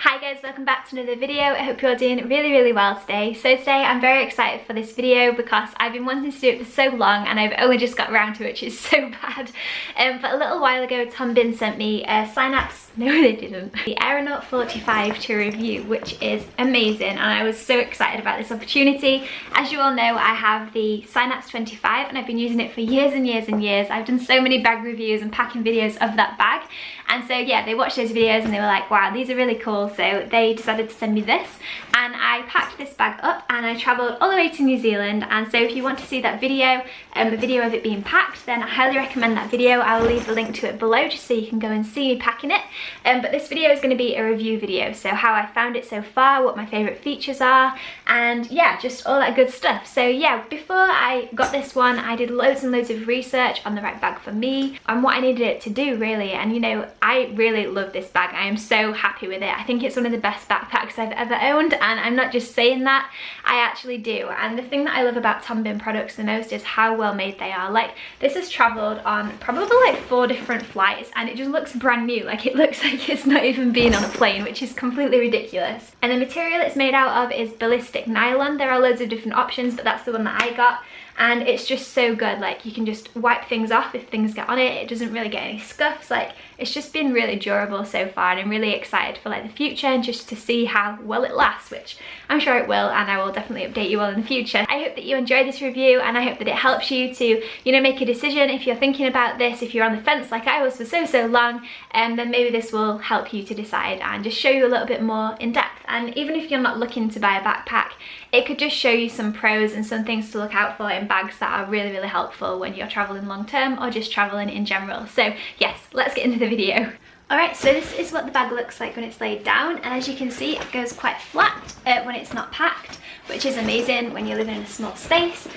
Hi guys, welcome back to another video. I hope you're doing really well today. So today I'm very excited for this video because I've been wanting to do it for so long and I've only just got around to it, which is so bad. But a little while ago Tom Bihn sent me a Synapse, no they didn't, the Aeronaut 45 to review, which is amazing, and I was so excited about this opportunity. As you all know, I have the Synapse 25 and I've been using it for years and years. I've done so many bag reviews and packing videos of that bag, and so yeah, they watched those videos and they were like, wow, these are really cool. So they decided to send me this, and I packed this bag up and I travelled all the way to New Zealand. And so if you want to see that video, the video of it being packed, then I highly recommend that video. I will leave the link to it below just so you can go and see me packing it. But this video is going to be a review video, so how I found it so far, what my favourite features are, and yeah, just all that good stuff. So yeah, before I got this one, I did loads and loads of research on the right bag for me and what I needed it to do really. And you know, I really love this bag. I am so happy with it. I think it's one of the best backpacks I've ever owned, and I'm not just saying that, I actually do. And the thing that I love about Tom Bihn products the most is how well made they are. Like, this has travelled on probably like 4 different flights and it just looks brand new. Like, it looks like it's not even been on a plane, which is completely ridiculous. And the material it's made out of is ballistic nylon. There are loads of different options, but that's the one that I got. And it's just so good. Like, you can just wipe things off if things get on it. It doesn't really get any scuffs. Like, it's just been really durable so far, and I'm really excited for like the future and just to see how well it lasts, which I'm sure it will, and I will definitely update you all in the future. I hope that you enjoy this review, and I hope that it helps you to, you know, make a decision if you're thinking about this. If you're on the fence like I was for so long, then maybe this will help you to decide and just show you a little bit more in depth. And even if you're not looking to buy a backpack, it could just show you some pros and some things to look out for in bags that are really helpful when you're traveling long term or just traveling in general. So yes, let's get into the video. Alright, so this is what the bag looks like when it's laid down, and as you can see, it goes quite flat when it's not packed, which is amazing when you're living in a small space.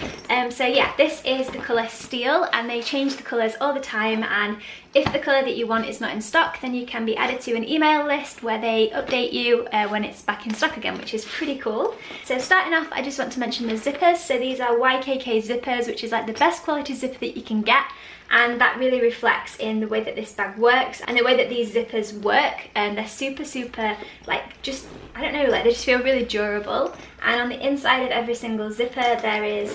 So yeah, this is the colour Steel, and they change the colours all the time, and if the colour that you want is not in stock, then you can be added to an email list where they update you when it's back in stock again, which is pretty cool. So starting off, I just want to mention the zippers. So these are YKK zippers, which is like the best quality zipper that you can get, and that really reflects in the way that this bag works and the way that these zippers work. And they're super like, just, I don't know, like they just feel really durable. And on the inside of every single zipper there is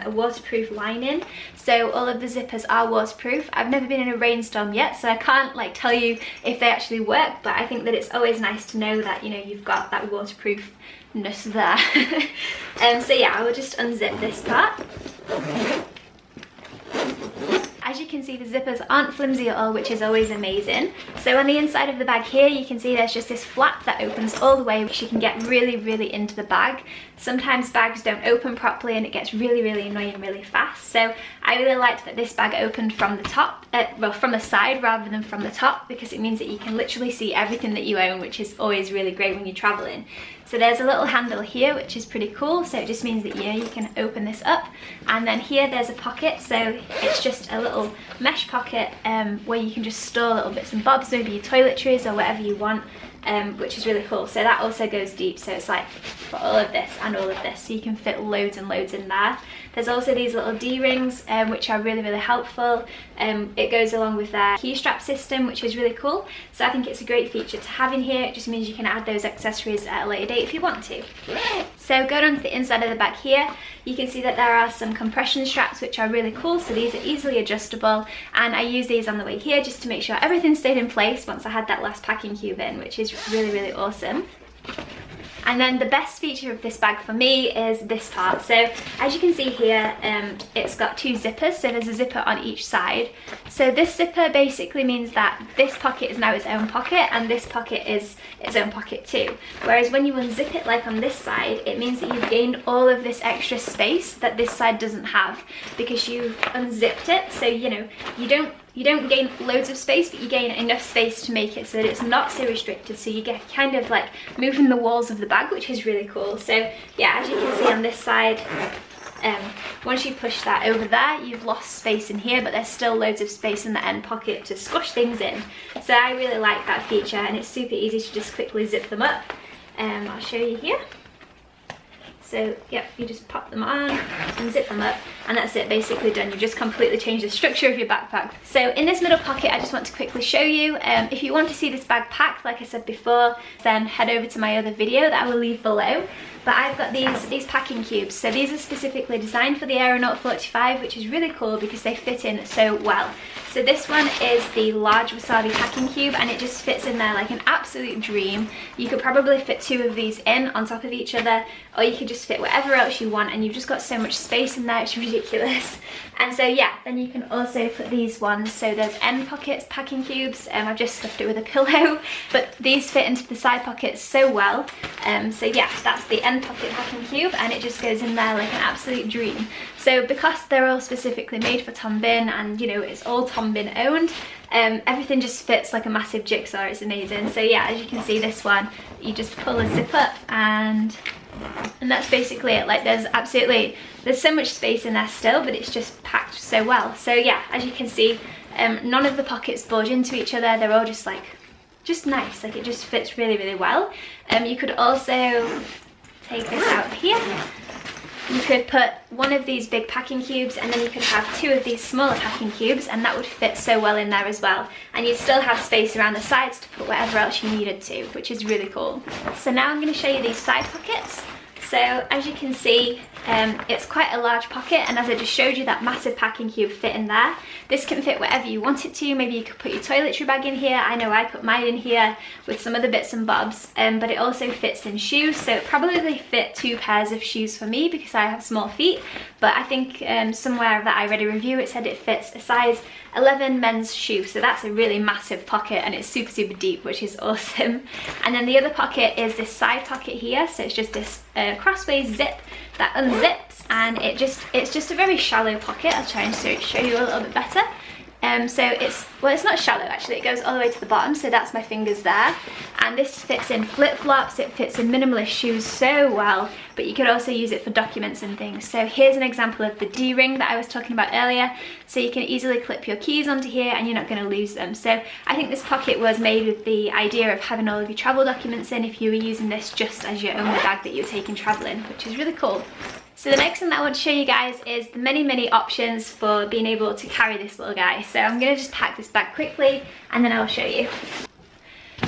a waterproof lining, so all of the zippers are waterproof. I've never been in a rainstorm yet, so I can't like tell you if they actually work, but I think that it's always nice to know that, you know, you've got that waterproofness there. So yeah, I will just unzip this part. As you can see, the zippers aren't flimsy at all, which is always amazing. So on the inside of the bag here, you can see there's just this flap that opens all the way, which you can get really into the bag. Sometimes bags don't open properly and it gets really annoying really fast. So I really liked that this bag opened from the top, well, from the side rather than from the top, because it means that you can literally see everything that you own, which is always really great when you're traveling. So there's a little handle here, which is pretty cool. So it just means that, you know, you can open this up, and then here there's a pocket. So it's just a little mesh pocket where you can just store little bits and bobs, maybe your toiletries or whatever you want, which is really cool. So that also goes deep, so it's like for all of this and all of this, so you can fit loads and loads in there. There's also these little D-rings, which are really helpful. It goes along with their key strap system, which is really cool. So I think it's a great feature to have in here. It just means you can add those accessories at a later date if you want to. So going on to the inside of the bag here, you can see that there are some compression straps, which are really cool. So these are easily adjustable, and I use these on the way here just to make sure everything stayed in place once I had that last packing cube in, which is really awesome. And then the best feature of this bag for me is this part. So as you can see here, it's got 2 zippers, so there's a zipper on each side. So this zipper basically means that this pocket is now its own pocket, and this pocket is its own pocket too. Whereas when you unzip it like on this side, it means that you've gained all of this extra space that this side doesn't have, because you've unzipped it. So, you know, you don't gain loads of space, but you gain enough space to make it so that it's not so restricted. So you get kind of like moving the walls of the bag, which is really cool. So yeah, as you can see on this side, once you push that over there, you've lost space in here, but there's still loads of space in the end pocket to squash things in. So I really like that feature, and it's super easy to just quickly zip them up. I'll show you here. So yep, you just pop them on and zip them up, and that's it, basically done. You've just completely changed the structure of your backpack. So in this middle pocket, I just want to quickly show you, if you want to see this bag packed, like I said before, then head over to my other video that I will leave below. But I've got these packing cubes. So these are specifically designed for the Aeronaut 45, which is really cool because they fit in so well. So this one is the large wasabi packing cube, and it just fits in there like an absolute dream. You could probably fit 2 of these in on top of each other, or you could just fit whatever else you want, and you've just got so much space in there, it's ridiculous. And so yeah, then you can also put these ones, so there's end pockets packing cubes, I've just stuffed it with a pillow, but these fit into the side pockets so well. So yeah, that's the end pocket packing cube, and it just goes in there like an absolute dream. So because they're all specifically made for Tom Bihn, and you know, it's all Tom Bihn owned, everything just fits like a massive jigsaw. It's amazing. So yeah, as you can see, this one, you just pull a zip up, and that's basically it. Like there's so much space in there still, but it's just packed so well. So yeah, as you can see, none of the pockets bulge into each other. They're all just nice, like it just fits really, really well. You could also take this out here. You could put one of these big packing cubes, and then you could have 2 of these smaller packing cubes, and that would fit so well in there as well. And you'd still have space around the sides to put whatever else you needed to, which is really cool. So now I'm going to show you these side pockets. So as you can see, it's quite a large pocket, and as I just showed you, that massive packing cube fit in there. This can fit whatever you want it to. Maybe you could put your toiletry bag in here. I know I put mine in here with some other bits and bobs, but it also fits in shoes, so it probably fit 2 pairs of shoes for me because I have small feet. But I think somewhere that I read a review, it said it fits a size 11 men's shoe, so that's a really massive pocket, and it's super, super deep, which is awesome. And then the other pocket is this side pocket here, so it's just this crossways zip that unzips, and it's just a very shallow pocket. I'll try and show you a little bit better. So it's not shallow actually, it goes all the way to the bottom, so that's my fingers there. And this fits in flip-flops, it fits in minimalist shoes so well, but you could also use it for documents and things. So here's an example of the D-ring that I was talking about earlier. So you can easily clip your keys onto here and you're not going to lose them. So I think this pocket was made with the idea of having all of your travel documents in if you were using this just as your only bag that you're taking traveling, which is really cool. So the next thing that I want to show you guys is the many options for being able to carry this little guy. So I'm going to just pack this bag quickly and then I'll show you.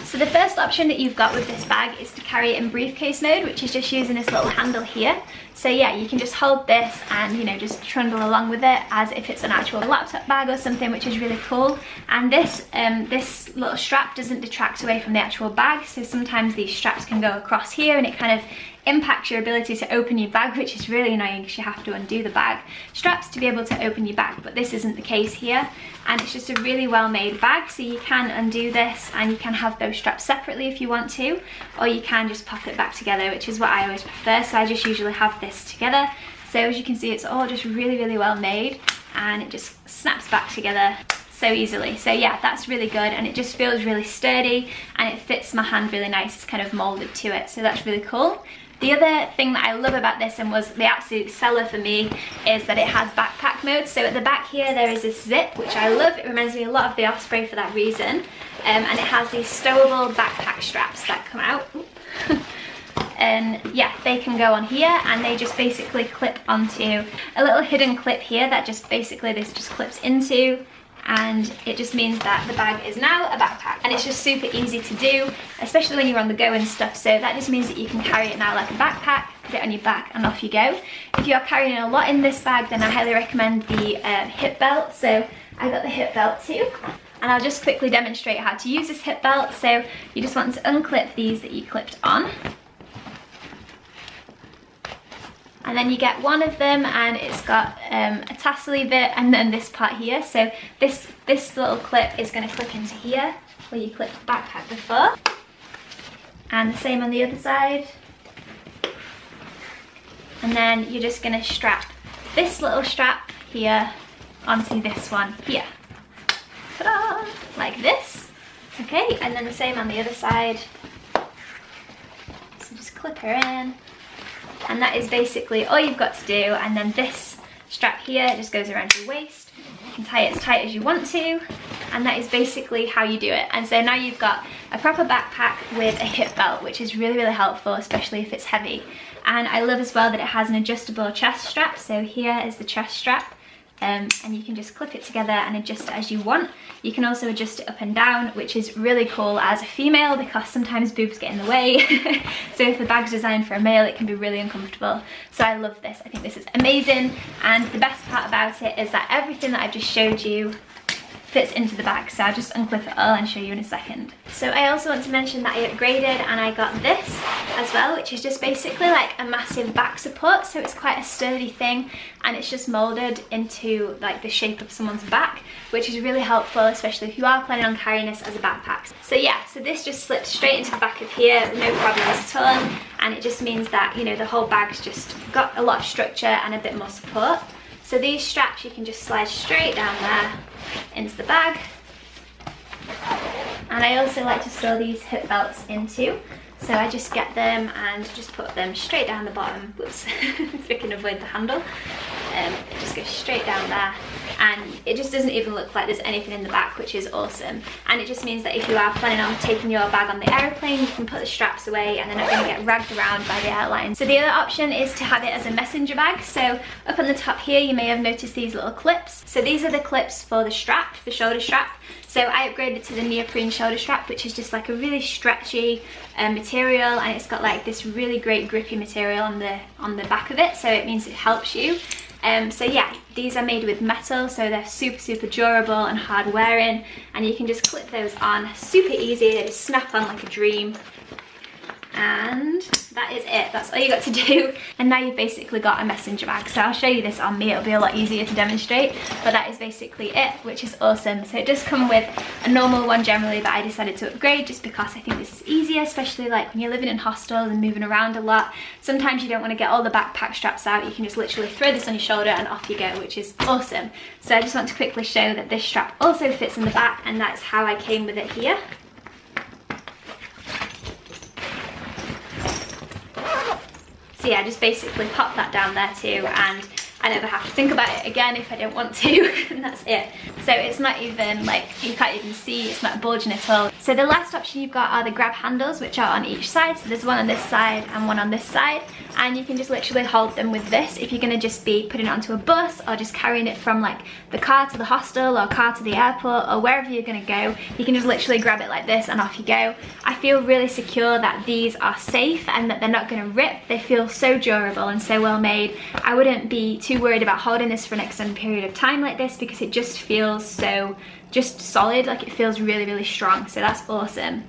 So the first option that you've got with this bag is to carry it in briefcase mode, which is just using this little handle here. So yeah, you can just hold this and, you know, just trundle along with it as if it's an actual laptop bag or something, which is really cool. And this little strap doesn't detract away from the actual bag, so sometimes these straps can go across here and it kind of impacts your ability to open your bag, which is really annoying because you have to undo the bag straps to be able to open your bag, but this isn't the case here. And it's just a really well made bag, so you can undo this and you can have those straps separately if you want to, or you can just pop it back together, which is what I always prefer. So I just usually have this together. So as you can see, it's all just really well made, and it just snaps back together so easily. So yeah, that's really good, and it just feels really sturdy and it fits my hand really nice. It's kind of molded to it, so that's really cool. The other thing that I love about this, and was the absolute seller for me, is that it has backpack mode. So at the back here there is this zip, which I love. It reminds me a lot of the Osprey for that reason. And it has these stowable backpack straps that come out. And yeah, they can go on here, and they just basically clip onto a little hidden clip here that just basically this just clips into, and it just means that the bag is now a backpack, and it's just super easy to do, especially when you're on the go and stuff. So that just means that you can carry it now like a backpack, put it on your back and off you go. If you're carrying a lot in this bag, then I highly recommend the hip belt. So I got the hip belt too, and I'll just quickly demonstrate how to use this hip belt. So you just want to unclip these that you clipped on, and then you get one of them, and it's got a tassel-y bit, and then this part here. So this little clip is going to clip into here where you clipped the backpack before, and the same on the other side. And then you're just going to strap this little strap here onto this one here. Ta-da! Like this. Okay, and then the same on the other side. So just clip her in. And that is basically all you've got to do. And then this strap here just goes around your waist. You can tie it as tight as you want to. and that is basically how you do it. And so now you've got a proper backpack with a hip belt, which is really, really helpful, especially if it's heavy. And I love as well that it has an adjustable chest strap. So here is the chest strap. And you can just clip it together and adjust it as you want. You can also adjust it up and down, which is really cool as a female because sometimes boobs get in the way. So if the bag's designed for a male, it can be really uncomfortable. So I love this. I think this is amazing. And the best part about it is that everything that I've just showed you fits into the bag. So I'll just unclip it all and show you in a second. So I also want to mention that I upgraded and I got this as well, which is just basically like a massive back support. So it's quite a sturdy thing and it's just molded into like the shape of someone's back, which is really helpful, especially if you are planning on carrying this as a backpack. So yeah, so this just slips straight into the back of here, no problems at all. And it just means that, you know, the whole bag's just got a lot of structure and a bit more support. So these straps you can just slide straight down there into the bag. And I also like to store these hip belts in too. So I just get them and just put them straight down the bottom. Whoops, if I can avoid the handle. It just goes straight down there. And it just doesn't even look like there's anything in the back, which is awesome. And it just means that if you are planning on taking your bag on the aeroplane, you can put the straps away and they're not going to get dragged around by the airline. So the other option is to have it as a messenger bag. So up on the top here, you may have noticed these little clips. So these are the clips for the strap, the shoulder strap. So I upgraded to the Neoprene shoulder strap, which is just like a really stretchy material, and it's got like this really great grippy material on the back of it, so it means it helps you. So yeah, these are made with metal, so they're super durable and hard wearing, and you can just clip those on super easy. They just snap on like a dream. And that is it. That's all you got to do. And now you've basically got a messenger bag. So I'll show you this on me. It'll be a lot easier to demonstrate, but that is basically it, which is awesome. So it does come with a normal one generally, but I decided to upgrade just because I think this is easier, especially like when you're living in hostels and moving around a lot. Sometimes you don't want to get all the backpack straps out. You can just literally throw this on your shoulder and off you go, which is awesome. So I just want to quickly show that this strap also fits in the back, and that's how I came with it here. So yeah, just basically pop that down there too, and I never have to think about it again if I don't want to, and that's it. So it's not even like, you can't even see, it's not bulging at all. So the last option you've got are the grab handles, which are on each side. So there's one on this side and one on this side, and you can just literally hold them with this if you're going to just be putting it onto a bus or just carrying it from like the car to the hostel or car to the airport or wherever you're going to go. You can just literally grab it like this and off you go. I feel really secure that these are safe and that they're not going to rip. They feel so durable and so well made. I wouldn't be too worried about holding this for an extended period of time like this because it just feels so just solid, like it feels really strong. So that's awesome.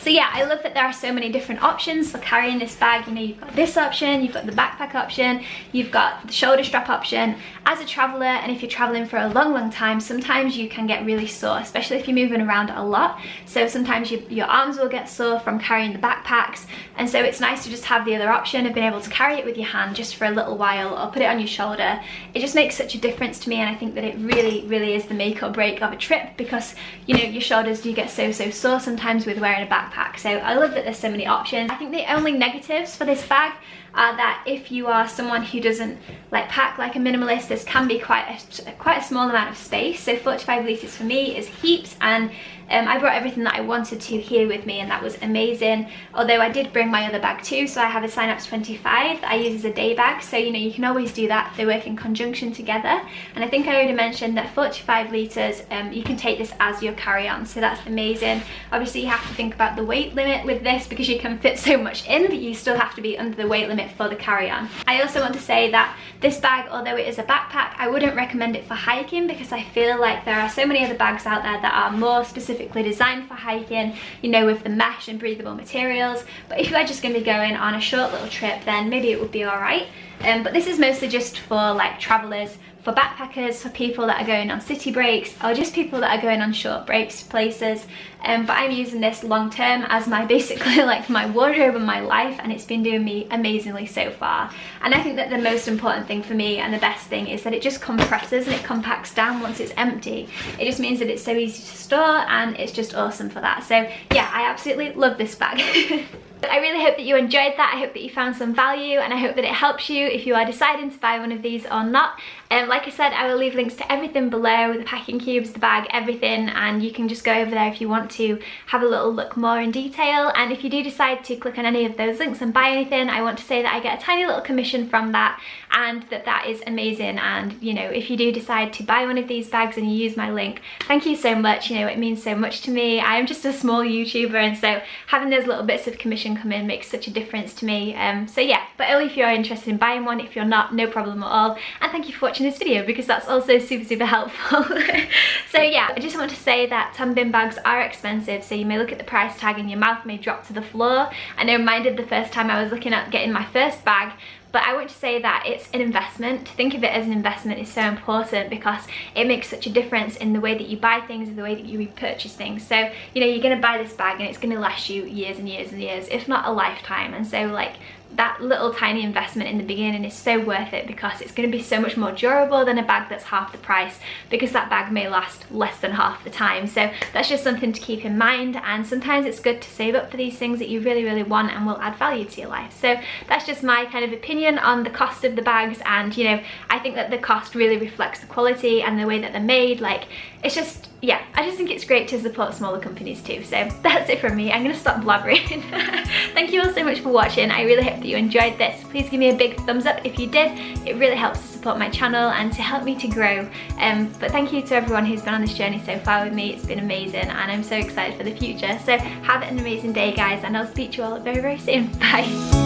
So yeah, I love that there are so many different options for carrying this bag. You know, you've got this option, you've got the backpack option, you've got the shoulder strap option. As a traveler, and if you're traveling for a long time, sometimes you can get really sore, especially if you're moving around a lot. So sometimes your arms will get sore from carrying the backpacks, and so it's nice to just have the other option of being able to carry it with your hand just for a little while or put it on your shoulder. It just makes such a difference to me, and I think that it really is the make or break of a trip, because you know, your shoulders do get so sore sometimes with wearing a backpack. So I love that there's so many options. I think the only negatives for this bag are that if you are someone who doesn't like pack like a minimalist, this can be quite a small amount of space. So 45 litres for me is heaps, and I brought everything that I wanted to here with me, and that was amazing. Although I did bring my other bag too, so I have a Synapse 25 that I use as a day bag. So you know, you can always do that. They work in conjunction together. And I think I already mentioned that 45 litres, you can take this as your carry-on, so that's amazing. Obviously you have to think about the weight limit with this because you can fit so much in, but you still have to be under the weight limit for the carry-on. I also want to say that this bag, although it is a backpack, I wouldn't recommend it for hiking because I feel like there are so many other bags out there that are more specifically designed for hiking, you know, with the mesh and breathable materials. But if you are just going to be going on a short little trip, then maybe it would be alright. But this is mostly just for like travellers, for backpackers, for people that are going on city breaks, or just people that are going on short breaks to places. But I'm using this long term as my basically like my wardrobe and my life, and it's been doing me amazingly so far. And I think that the most important thing for me and the best thing is that it just compresses and it compacts down once it's empty. It just means that it's so easy to store, and it's just awesome for that. So yeah, I absolutely love this bag. But I really hope that you enjoyed that. I hope that you found some value, and I hope that it helps you if you are deciding to buy one of these or not. Like I said, I will leave links to everything below, the packing cubes, the bag, everything, and you can just go over there if you want to have a little look more in detail. And if you do decide to click on any of those links and buy anything, I want to say that I get a tiny little commission from that, and that is amazing. And you know, if you do decide to buy one of these bags and you use my link, thank you so much. You know, it means so much to me. I am just a small YouTuber, and so having those little bits of commission come in makes such a difference to me. So yeah, but only if you're interested in buying one. If you're not, no problem at all. And thank you for watching this video, because that's also super helpful. So yeah, I just want to say that Tom Bihn bags are expensive, so you may look at the price tag and your mouth may drop to the floor. I know mine did the first time I was looking at getting my first bag. But I want to say that it's an investment. To think of it as an investment is so important, because it makes such a difference in the way that you buy things and the way that you repurchase things. So, you know, you're going to buy this bag and it's going to last you years and years and years, if not a lifetime. And so, like, that little tiny investment in the beginning is so worth it, because it's going to be so much more durable than a bag that's half the price, because that bag may last less than half the time. So that's just something to keep in mind. And sometimes it's good to save up for these things that you really want and will add value to your life. So that's just my kind of opinion on the cost of the bags. And you know, I think that the cost really reflects the quality and the way that they're made. Like, it's just, yeah, I just think it's great to support smaller companies too. So that's it from me. I'm gonna stop blabbering. Thank you all so much for watching. I really hope that you enjoyed this. Please give me a big thumbs up if you did. It really helps to support my channel and to help me to grow. But thank you to everyone who's been on this journey so far with me. It's been amazing, and I'm so excited for the future. So have an amazing day, guys, and I'll speak to you all very soon. Bye.